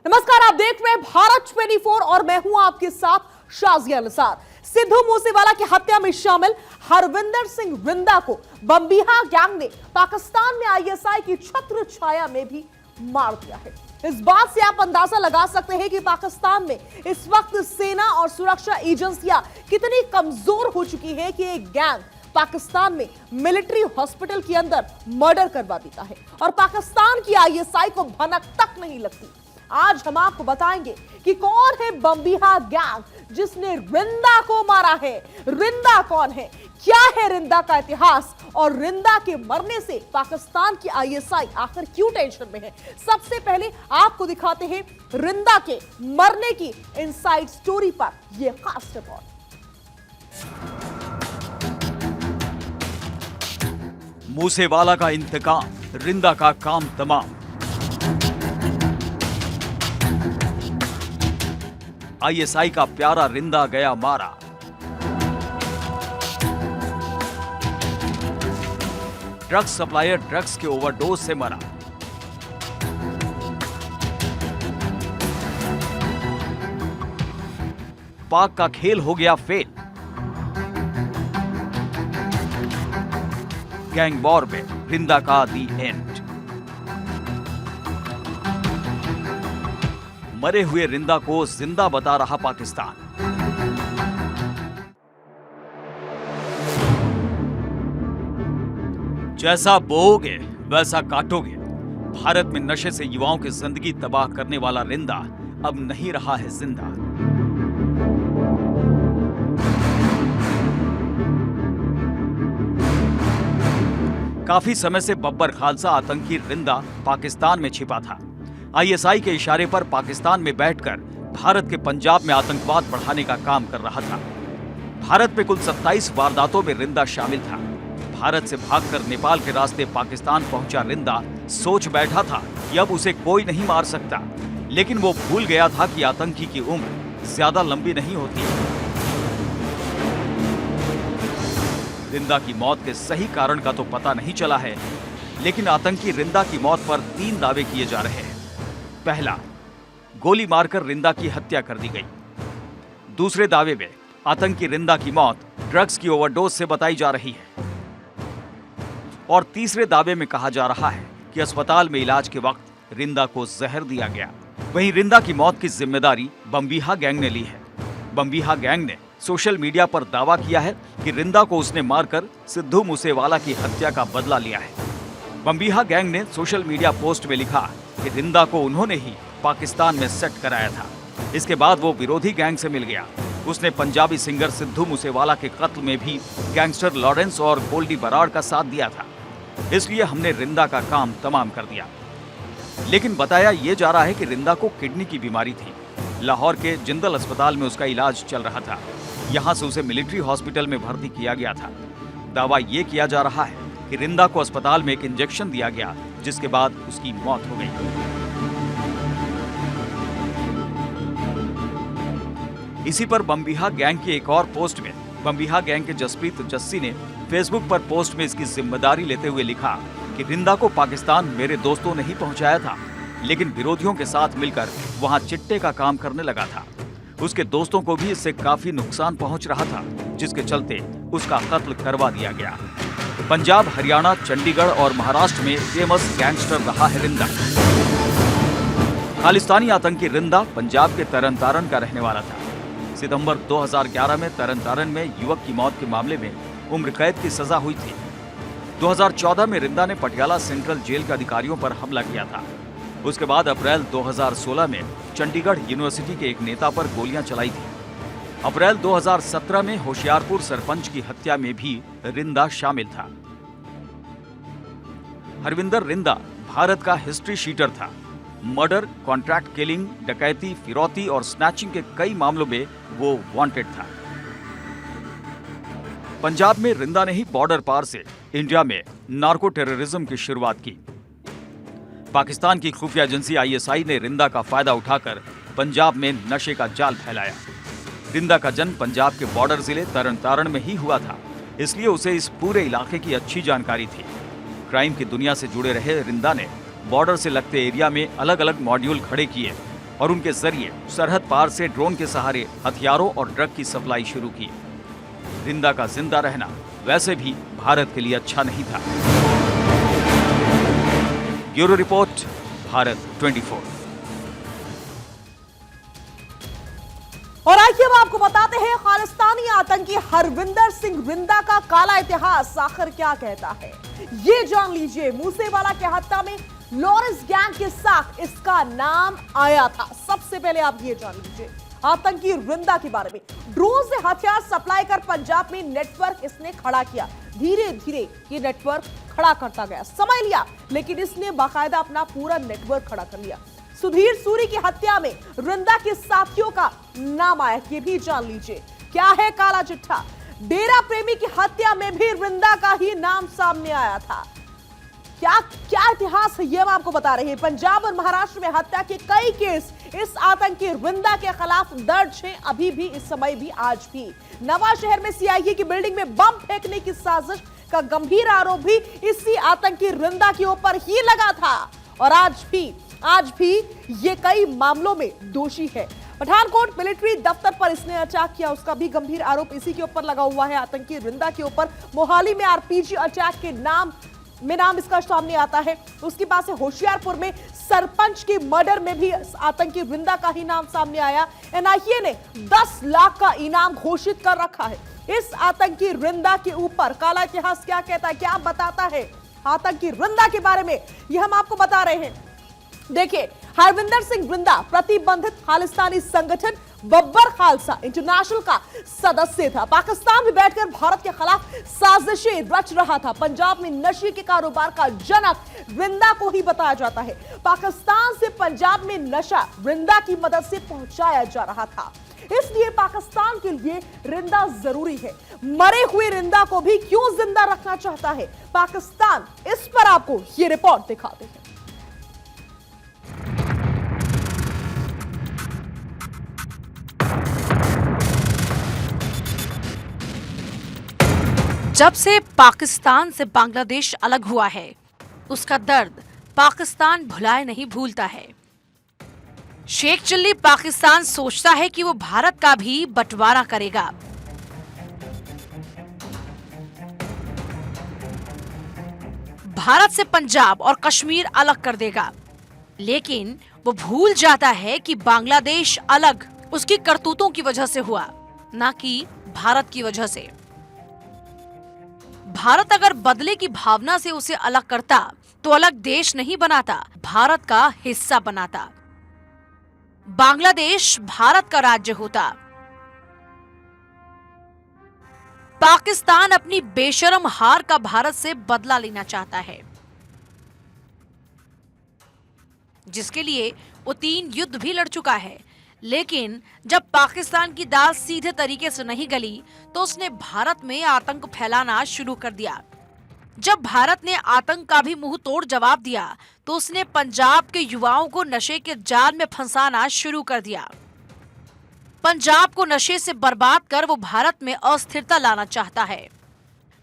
नमस्कार, आप देख रहे हैं भारत 24 और मैं हूं आपके साथ शाजिया निसार। सिद्धू मूसेवाला की हत्या में शामिल हरविंदर सिंह रिंदा को बम्बीहा गैंग ने पाकिस्तान में आईएसआई की छत्र छाया में भी मार दिया है। इस बात से आप अंदाजा लगा सकते हैं कि पाकिस्तान में इस वक्त सेना और सुरक्षा एजेंसियां कितनी कमजोर हो चुकी है कि एक गैंग पाकिस्तान में मिलिट्री हॉस्पिटल के अंदर मर्डर करवा देता है और पाकिस्तान की आईएसआई को भनक तक नहीं लगती। आज हम आपको बताएंगे कि कौन है बम्बीहा गैंग जिसने रिंदा को मारा है। रिंदा कौन है, क्या है रिंदा का इतिहास और रिंदा के मरने से पाकिस्तान की आईएसआई आखिर क्यों टेंशन में है। सबसे पहले आपको दिखाते हैं रिंदा के मरने की इनसाइड स्टोरी पर यह खास रिपोर्ट। मूसेवाला का इंतकाम, रिंदा का काम तमाम। आईएसआई का प्यारा रिंदा गया मारा। ड्रग्स सप्लायर ड्रग्स के ओवरडोज से मरा। पाक का खेल हो गया फेल। गैंग वॉर में रिंदा का दी एंड। मरे हुए रिंदा को जिंदा बता रहा पाकिस्तान। जैसा बोओगे वैसा काटोगे। भारत में नशे से युवाओं की जिंदगी तबाह करने वाला रिंदा अब नहीं रहा है जिंदा। काफी समय से बब्बर खालसा आतंकी रिंदा पाकिस्तान में छिपा था। आईएसआई के इशारे पर पाकिस्तान में बैठकर भारत के पंजाब में आतंकवाद बढ़ाने का काम कर रहा था। भारत में कुल 27 वारदातों में रिंदा शामिल था। भारत से भागकर नेपाल के रास्ते पाकिस्तान पहुंचा रिंदा सोच बैठा था कि अब उसे कोई नहीं मार सकता, लेकिन वो भूल गया था कि आतंकी की उम्र ज्यादा लंबी नहीं होती। रिंदा की मौत के सही कारण का तो पता नहीं चला है, लेकिन आतंकी रिंदा की मौत पर 3 दावे किए जा रहे हैं। पहला, गोली मारकर रिंदा की हत्या कर दी गई। दूसरे दावे में आतंकी रिंदा की मौत ड्रग्स की ओवरडोज से बताई जा रही है। और तीसरे दावे में कहा जा रहा है कि अस्पताल में इलाज के वक्त रिंदा को जहर दिया गया। वहीं रिंदा की मौत की जिम्मेदारी बम्बीहा गैंग ने ली है। बम्बीहा गैंग ने सोशल मीडिया पर दावा किया है कि रिंदा को उसने मारकर सिद्धू मूसेवाला की हत्या का बदला लिया है। बम्बीहा गैंग ने सोशल मीडिया पोस्ट में लिखा कि रिंदा को उन्होंने ही पाकिस्तान में सेट कराया था। इसके बाद वो विरोधी गैंग से मिल गया। उसने पंजाबी सिंगर सिद्धू मूसेवाला के कत्ल में भी गैंगस्टर लॉरेंस और गोल्डी बराड़ का साथ दिया था, इसलिए हमने रिंदा का काम तमाम कर दिया। लेकिन बताया यह जा रहा है कि रिंदा को किडनी की बीमारी थी। लाहौर के जिंदल अस्पताल में उसका इलाज चल रहा था। यहाँ से उसे मिलिट्री हॉस्पिटल में भर्ती किया गया था। दावा ये किया जा रहा है कि रिंदा को अस्पताल में एक इंजेक्शन दिया गया, जिसके बाद उसकी मौत हो गई। इसी पर बम्बीहा गैंग की एक और पोस्ट में बम्बीहा गैंग के जसप्रीत जस्सी ने फेसबुक पर पोस्ट में इसकी जिम्मेदारी लेते हुए लिखा कि रिंदा को पाकिस्तान मेरे दोस्तों ने ही पहुंचाया था, लेकिन विरोधियों के साथ मिलकर वहां चिट्टे का काम करने लगा था। उसके दोस्तों को भी इससे काफी नुकसान पहुंच रहा था, जिसके चलते उसका कत्ल करवा दिया गया। पंजाब, हरियाणा, चंडीगढ़ और महाराष्ट्र में फेमस गैंगस्टर रहा है रिंदा। खालिस्तानी आतंकी रिंदा पंजाब के तरन तारण का रहने वाला था। सितंबर 2011 में तरन तारण में युवक की मौत के मामले में उम्र कैद की सजा हुई थी। 2014 में रिंदा ने पटियाला सेंट्रल जेल के अधिकारियों पर हमला किया था। उसके बाद अप्रैल 2016 में चंडीगढ़ यूनिवर्सिटी के एक नेता पर गोलियां चलाई थी। अप्रैल 2017 में होशियारपुर सरपंच की हत्या में भी रिंदा शामिल था। हरविंदर रिंदा भारत का हिस्ट्री शीटर था। मर्डर, कॉन्ट्रैक्ट किलिंग, डकैती, फिरौती और स्नैचिंग के कई मामलों में वो वांटेड था। पंजाब में रिंदा ने ही बॉर्डर पार से इंडिया में नार्को टेररिज्म की शुरुआत की। पाकिस्तान की खुफिया एजेंसी आईएसआई ने रिंदा का फायदा उठाकर पंजाब में नशे का जाल फैलाया। रिंदा का जन्म पंजाब के बॉर्डर जिले तरन तारण में ही हुआ था, इसलिए उसे इस पूरे इलाके की अच्छी जानकारी थी। क्राइम की दुनिया से जुड़े रहे रिंदा ने बॉर्डर से लगते एरिया में अलग अलग मॉड्यूल खड़े किए और उनके जरिए सरहद पार से ड्रोन के सहारे हथियारों और ड्रग की सप्लाई शुरू की। रिंदा का जिंदा रहना वैसे भी भारत के लिए अच्छा नहीं था। Bureau report, Bharat 24। और आइए हम आपको बताते हैं खालिस्तानी आतंकी हरविंदर सिंह रिंदा का काला इतिहास आखिर क्या कहता है। ये जान लीजिए, मूसेवाला के हत्या में लॉरेंस गैंग के साथ इसका नाम आया था। सबसे पहले आप ये जान लीजिए आतंकी रिंदा के बारे में। ड्रोन से हथियार सप्लाई कर पंजाब में नेटवर्क इसने खड़ा किया। धीरे धीरे ये नेटवर्क खड़ा करता गया, समय लिया, लेकिन इसने बाकायदा अपना पूरा नेटवर्क खड़ा कर लिया। सुधीर सूरी की हत्या में रिंदा के साथियों का नाम आया, ये भी जान लीजिए क्या है काला चिट्ठा। डेरा प्रेमी की हत्या में भी रिंदा का ही नाम सामने आया था। क्या क्या इतिहास है ये हम आपको बता रहे हैं। पंजाब और महाराष्ट्र में हत्या के कई केस इस आतंकी रिंदा के खिलाफ दर्ज हैं, अभी भी, इस समय भी, आज भी। नवा शहर में सीआईए की बिल्डिंग में बम फेंकने की साजिश का गंभीर आरोप भी इसी आतंकी रिंदा के ऊपर ही लगा था और आज भी ये कई मामलों में दोषी है। पठानकोट मिलिट्री दफ्तर पर इसने अटैक किया, उसका भी गंभीर आरोप इसी के ऊपर लगा हुआ है, आतंकी रिंदा के ऊपर। मोहाली में आरपीजी अटैक के नाम इसका सामने आता है। उसके पास से होशियारपुर में सरपंच की मर्डर में भी आतंकी रिंदा का ही नाम सामने आया। एनआईए ने 10 लाख का इनाम घोषित कर रखा है इस आतंकी रिंदा के ऊपर। काला इतिहास क्या कहता है, क्या बताता है आतंकी रिंदा के बारे में, यह हम आपको बता रहे हैं। देखिए, हरविंदर सिंह रिंदा प्रतिबंधित खालिस्तानी संगठन बब्बर खालसा इंटरनेशनल का सदस्य था। पाकिस्तान में बैठकर भारत के खिलाफ साजिशें रच रहा था। पंजाब में नशे के कारोबार का जनक रिंदा को ही बताया जाता है। पाकिस्तान से पंजाब में नशा रिंदा की मदद से पहुंचाया जा रहा था, इसलिए पाकिस्तान के लिए रिंदा जरूरी है। मरे हुए रिंदा को भी क्यों जिंदा रखना चाहता है पाकिस्तान, इस पर आपको ये रिपोर्ट दिखाते हैं। जब से पाकिस्तान से बांग्लादेश अलग हुआ है, उसका दर्द पाकिस्तान भुलाए नहीं भूलता है। शेख चिल्ली पाकिस्तान सोचता है कि वो भारत का भी बंटवारा करेगा। भारत से पंजाब और कश्मीर अलग कर देगा, लेकिन वो भूल जाता है कि बांग्लादेश अलग उसकी करतूतों की वजह से हुआ, ना कि भारत की वजह से। भारत अगर बदले की भावना से उसे अलग करता तो अलग देश नहीं बनाता, भारत का हिस्सा बनाता। बांग्लादेश भारत का राज्य होता। पाकिस्तान अपनी बेशरम हार का भारत से बदला लेना चाहता है, जिसके लिए वो 3 युद्ध भी लड़ चुका है। लेकिन जब पाकिस्तान की दाल सीधे तरीके से नहीं गली तो उसने भारत में आतंक फैलाना शुरू कर दिया। जब भारत ने आतंक का भी मुंह तोड़ जवाब दिया तो उसने पंजाब के युवाओं को नशे के जाल में फंसाना शुरू कर दिया। पंजाब को नशे से बर्बाद कर वो भारत में अस्थिरता लाना चाहता है।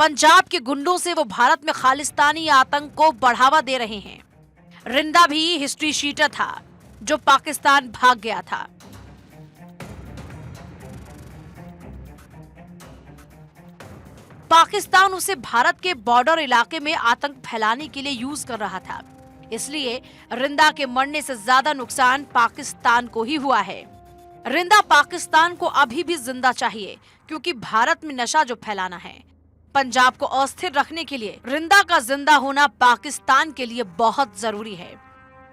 पंजाब के गुंडों से वो भारत में खालिस्तानी आतंक को बढ़ावा दे रहे हैं। रिंदा भी हिस्ट्री शीटर था जो पाकिस्तान भाग गया था। पाकिस्तान उसे भारत के बॉर्डर इलाके में आतंक फैलाने के लिए यूज कर रहा था, इसलिए रिंदा के मरने से ज्यादा नुकसान पाकिस्तान को ही हुआ है। रिंदा पाकिस्तान को अभी भी जिंदा चाहिए, क्योंकि भारत में नशा जो फैलाना है, पंजाब को अस्थिर रखने के लिए रिंदा का जिंदा होना पाकिस्तान के लिए बहुत जरूरी है।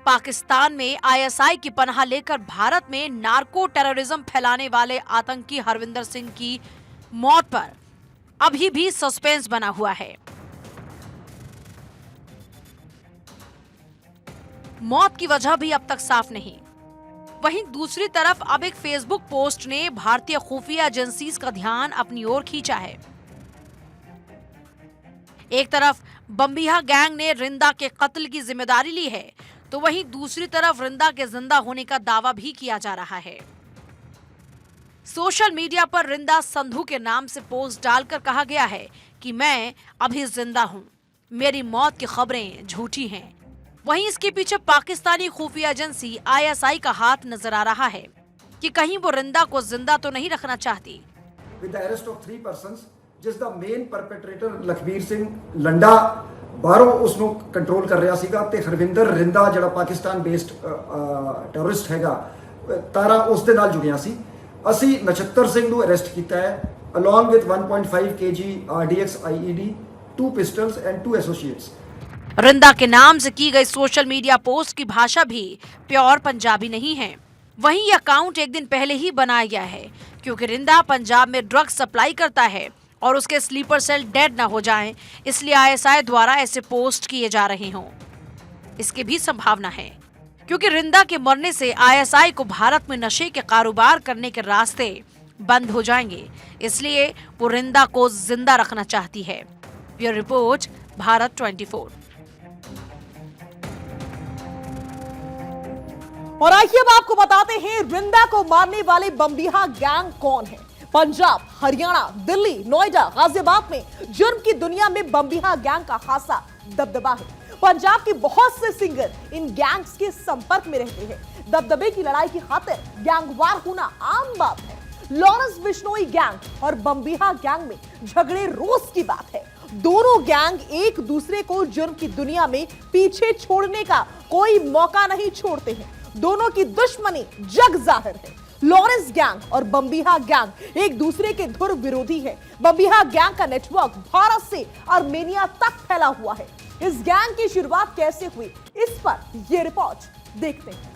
पाकिस्तान में आईएसआई की पनाह लेकर भारत में नार्को टेररिज्म फैलाने वाले आतंकी हरविंदर सिंह की मौत पर अभी भी सस्पेंस बना हुआ है। मौत की वजह भी अब तक साफ नहीं। वहीं दूसरी तरफ अब एक फेसबुक पोस्ट ने भारतीय खुफिया एजेंसीज का ध्यान अपनी ओर खींचा है। एक तरफ बम्बिहा गैंग ने रिंदा के कत्ल की जिम्मेदारी ली है, तो वहीं दूसरी तरफ रिंदा के जिंदा होने का दावा भी किया जा रहा है। सोशल मीडिया पर रिंदा संधू के नाम से पोस्ट डालकर कहा गया है कि मैं अभी जिंदा हूं, मेरी मौत की खबरें झूठी हैं। वहीं इसके पीछे पाकिस्तानी खुफिया एजेंसी ISI का हाथ नजर आ रहा है कि कहीं वो रिंदा को जिंदा तो नहीं रखना चाहती। With the arrest of 3 persons, ਜਿਸ ਦਾ ਮੇਨ ਪਰਪੈਟਰੇਟਰ ਲਖਬੀਰ ਸਿੰਘ ਲੰਡਾ ਬਾਹਰੋਂ ਉਸ ਨੂੰ ਕੰਟਰੋਲ ਕਰ ਰਿਹਾ ਸੀਗਾ ਤੇ ਹਰਵਿੰਦਰ ਰਿੰਦਾ ਜਿਹੜਾ ਪਾਕਿਸਤਾਨ ਬੇਸਡ ਟੈਰਰਿਸਟ ਹੈਗਾ ਤਾਰਾ ਉਸ ਦੇ ਨਾਲ ਜੁੜਿਆ ਸੀ। ਅਸੀਂ ਨਛੱਤਰ ਸਿੰਘ ਨੂੰ ਅਰੈਸਟ ਕੀਤਾ ਹੈ along with 1.5 kg RDX IED, 2 pistols and 2 associates। Rinda के नाम से की गई सोशल मीडिया पोस्ट की भाषा भी प्योर पंजाबी नहीं है। वहीं ये अकाउंट एक दिन पहले ही बनाया गया है क्योंकि रिंदा पंजाब में ड्रग्स सप्लाई करता है और उसके स्लीपर सेल डेड न हो जाएं, इसलिए ISI द्वारा ऐसे पोस्ट किए जा रहे हों। इसकी भी संभावना है क्योंकि रिंदा के मरने से ISI को भारत में नशे के कारोबार करने के रास्ते बंद हो जाएंगे, इसलिए वो रिंदा को जिंदा रखना चाहती है। Bureau report, Bharat 24। और आइए अब आपको बताते हैं रिंदा को मारने वाले बम्बिहा गैंग कौन है। पंजाब, हरियाणा, दिल्ली, नोएडा, गाजियाबाद में जुर्म की दुनिया में बम्बिहा गैंग का खासा दबदबा है। पंजाब के बहुत से सिंगर इन गैंग्स के संपर्क में रहते हैं। दबदबे की लड़ाई की खातिर गैंगवार होना आम बात है। लॉरेंस बिश्नोई गैंग और बम्बिहा गैंग में झगड़े रोज की बात है। दोनों गैंग एक दूसरे को जुर्म की दुनिया में पीछे छोड़ने का कोई मौका नहीं छोड़ते हैं। दोनों की दुश्मनी जग जाहिर है। लॉरेंस गैंग और बम्बिहा गैंग एक दूसरे के धुर विरोधी है। बम्बिहा गैंग का नेटवर्क भारत से आर्मेनिया तक फैला हुआ है। इस गैंग की शुरुआत कैसे हुई, इस पर यह रिपोर्ट देखते हैं।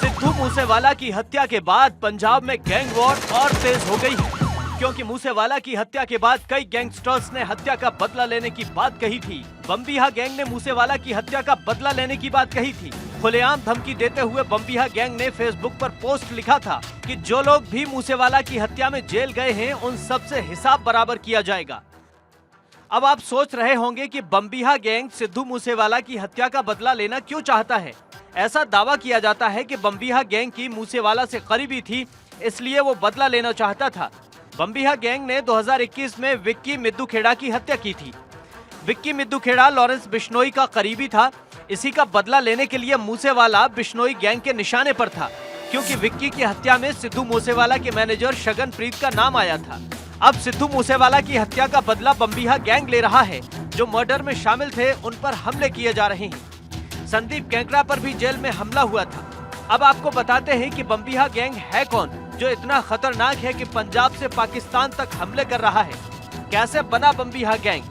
सिद्धू मूसेवाला की हत्या के बाद पंजाब में गैंग वॉर और तेज हो गई है, क्योंकि मूसेवाला की हत्या के बाद कई गैंगस्टर्स ने हत्या का बदला लेने की बात कही थी। बम्बिहा गैंग ने मूसेवाला की हत्या का बदला लेने की बात कही थी। खुलेआम धमकी देते हुए बम्बिहा गैंग ने फेसबुक पर पोस्ट लिखा था कि जो लोग भी मूसेवाला की हत्या में जेल गए हैं उन सबसे हिसाब बराबर किया जाएगा। अब आप सोच रहे होंगे कि बम्बिहा गैंग सिद्धू मूसेवाला की हत्या का बदला लेना क्यों चाहता है। ऐसा दावा किया जाता है कि बम्बिहा गैंग की मूसेवाला से करीबी थी, इसलिए वो बदला लेना चाहता था। बम्बिहा गैंग ने 2021 में विक्की मिद्दूखेड़ा की हत्या की थी। विक्की मिद्दूखेड़ा लॉरेंस बिश्नोई का करीबी था। इसी का बदला लेने के लिए मूसेवाला बिश्नोई गैंग के निशाने पर था, क्योंकि विक्की की हत्या में सिद्धू मूसेवाला के मैनेजर शगनप्रीत का नाम आया था। अब सिद्धू मूसेवाला की हत्या का बदला बम्बिहा गैंग ले रहा है। जो मर्डर में शामिल थे उन पर हमले किए जा रहे हैं। संदीप केंकरा पर भी जेल में हमला हुआ था। अब आपको बताते हैं कि बम्बिहा गैंग है कौन, जो इतना खतरनाक है कि पंजाब से पाकिस्तान तक हमले कर रहा है। कैसे बना बम्बिहा गैंग?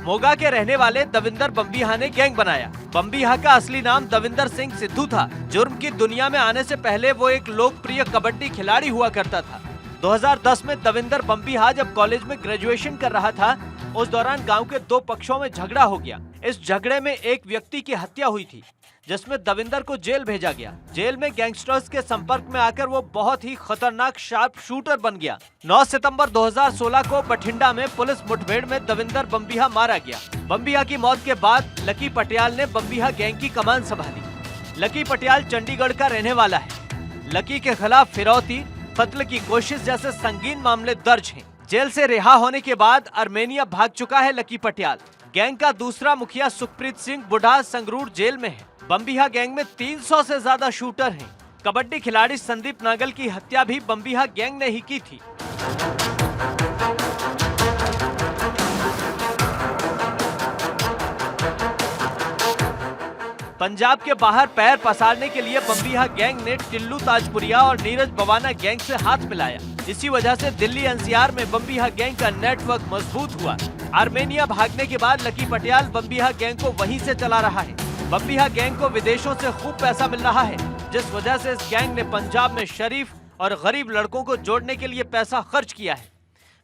मोगा के रहने वाले दविंदर बम्बिहा ने गैंग बनाया। बम्बिहा का असली नाम दविंदर सिंह सिद्धू था। जुर्म की दुनिया में आने से पहले वो एक लोकप्रिय कबड्डी खिलाड़ी हुआ करता था। 2010 में दविंदर बम्बिहा जब कॉलेज में ग्रेजुएशन कर रहा था, उस दौरान गांव के 2 पक्षों में झगड़ा हो गया। इस झगड़े में एक व्यक्ति की हत्या हुई थी, जिसमें दविंदर को जेल भेजा गया। जेल में गैंगस्टर्स के संपर्क में आकर वो बहुत ही खतरनाक शार्प शूटर बन गया। 9 सितंबर 2016 को बठिंडा में पुलिस मुठभेड़ में दविंदर बम्बिहा मारा गया। बम्बिहा की मौत के बाद लकी पटियाल ने बम्बिहा गैंग की कमान संभाली। लकी पटियाल चंडीगढ़ का रहने वाला है। लकी के खिलाफ फिरौती, कत्ल की कोशिश जैसे संगीन मामले दर्ज हैं। जेल से रिहा होने के बाद आर्मेनिया भाग चुका है लकी पटियाल। गैंग का दूसरा मुखिया सुखप्रीत सिंह बुढ़ा संगरूर जेल में है। बम्बिहा गैंग में 300 से ज्यादा शूटर हैं। कबड्डी खिलाड़ी संदीप नागल की हत्या भी बम्बिहा गैंग ने ही की थी। पंजाब के बाहर पैर पसारने के लिए बम्बिहा गैंग ने टिल्लू ताजपुरिया और नीरज बवाना गैंग से हाथ मिलाया। इसी वजह से दिल्ली NCR में बम्बिहा गैंग का नेटवर्क मजबूत हुआ। आर्मेनिया भागने के बाद लकी पटियाल बम्बिहा गैंग को वहीं से चला रहा है। बम्बिहा गैंग को विदेशों से खूब पैसा मिल रहा है, जिस वजह से इस गैंग ने पंजाब में शरीफ और गरीब लड़कों को जोड़ने के लिए पैसा खर्च किया है।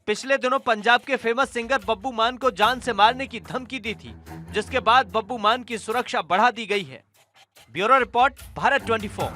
पिछले दिनों पंजाब के फेमस सिंगर बब्बू मान को जान से मारने की धमकी दी थी, जिसके बाद बब्बू मान की सुरक्षा बढ़ा दी गई है। Bureau report, Bharat 24।